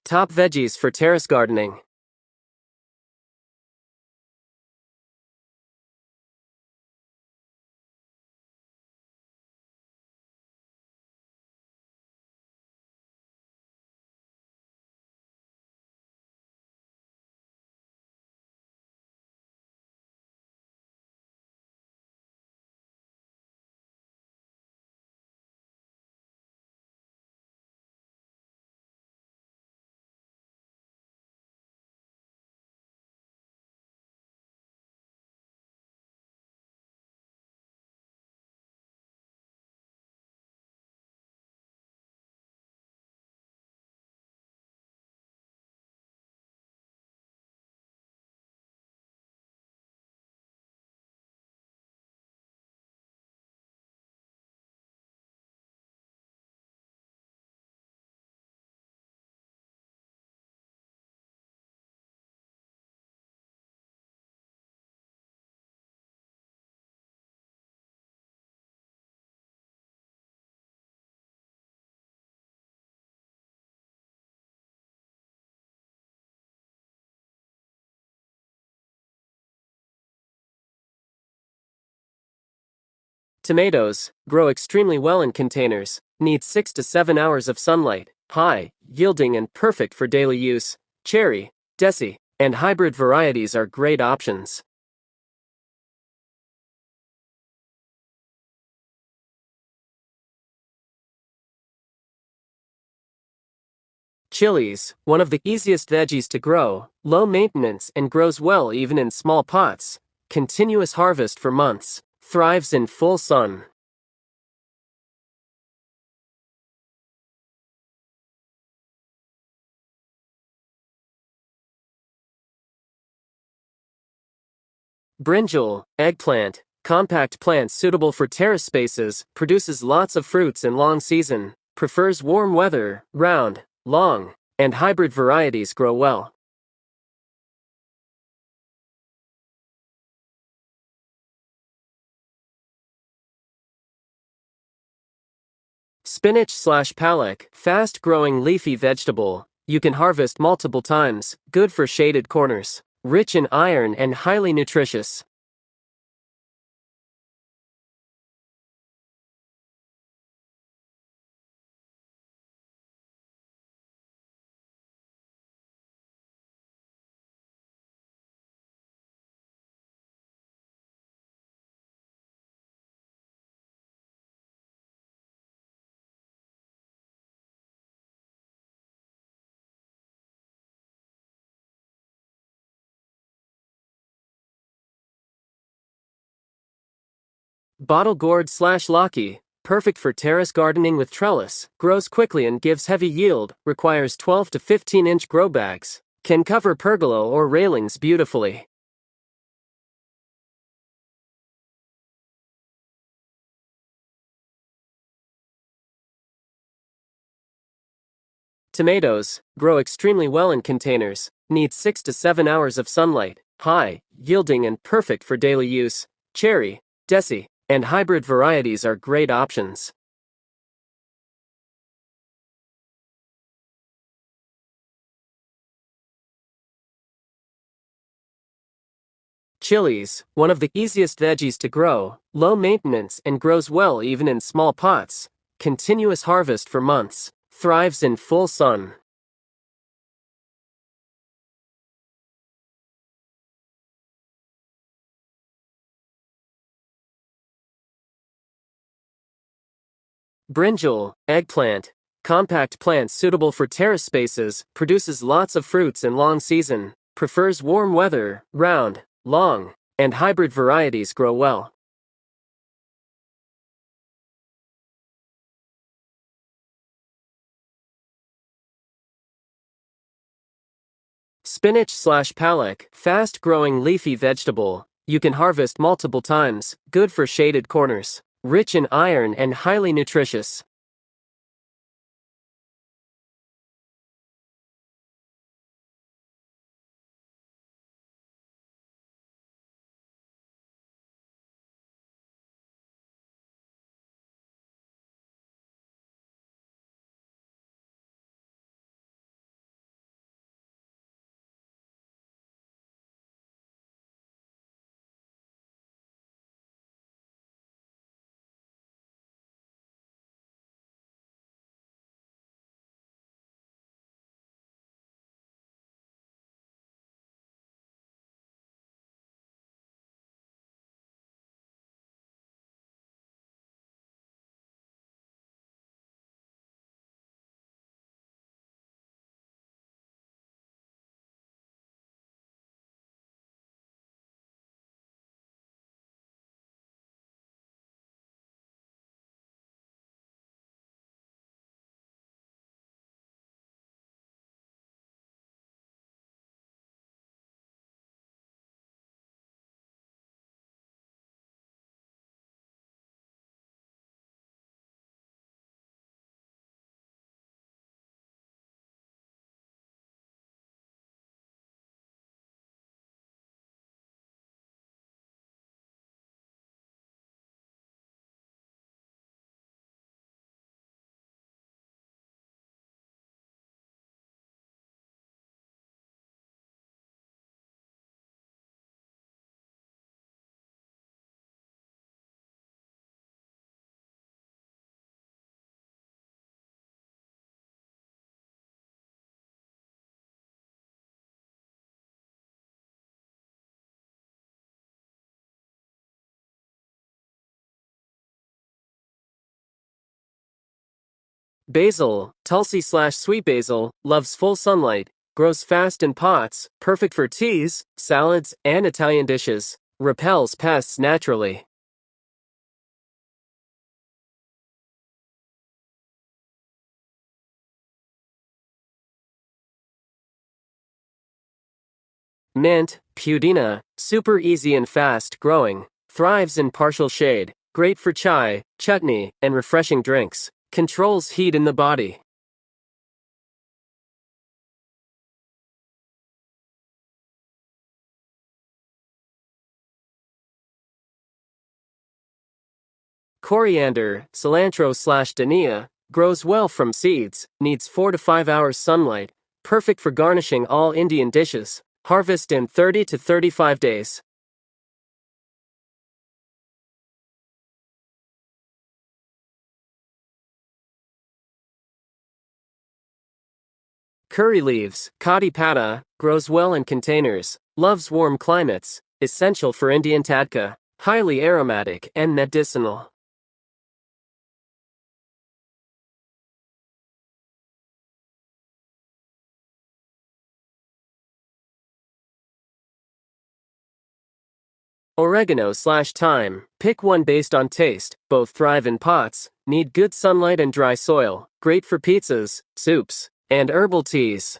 Top veggies for terrace gardening. Tomatoes grow extremely well in containers, need 6 to 7 hours of sunlight, high yielding and perfect for daily use. Cherry, desi, and hybrid varieties are great options. Chilies, one of the easiest veggies to grow, low maintenance and grows well even in small pots. Continuous harvest for months, thrives in full sun. Brinjal, eggplant, compact plant suitable for terrace spaces, produces lots of fruits in long season, prefers warm weather, round, long, and hybrid varieties grow well. Spinach/palak, fast-growing leafy vegetable, you can harvest multiple times, good for shaded corners, rich in iron and highly nutritious. Bottle gourd/laki, perfect for terrace gardening with trellis, grows quickly and gives heavy yield, requires 12 to 15-inch grow bags, can cover pergola or railings beautifully. Tomatoes grow extremely well in containers, need 6 to 7 hours of sunlight, high yielding and perfect for daily use. Cherry, desi, and hybrid varieties are great options. Chilies, one of the easiest veggies to grow, low maintenance and grows well even in small pots. Continuous harvest for months, thrives in full sun. Brinjal, eggplant, compact plant suitable for terrace spaces, produces lots of fruits in long season, prefers warm weather, round, long, and hybrid varieties grow well. Spinach/palak, fast-growing leafy vegetable, you can harvest multiple times, good for shaded corners, rich in iron and highly nutritious. Basil, Tulsi/sweet basil, loves full sunlight, grows fast in pots, perfect for teas, salads, and Italian dishes. Repels pests naturally. Mint, Pudina, super easy and fast growing, thrives in partial shade, great for chai, chutney, and refreshing drinks, controls heat in the body. Coriander, cilantro/dania, grows well from seeds, needs 4 to 5 hours sunlight, perfect for garnishing all Indian dishes, harvest in 30 to 35 days. Curry leaves, Kadi pata, grows well in containers, loves warm climates, essential for Indian tadka, highly aromatic and medicinal. Oregano/thyme, pick one based on taste, both thrive in pots, need good sunlight and dry soil, great for pizzas, soups, and herbal teas.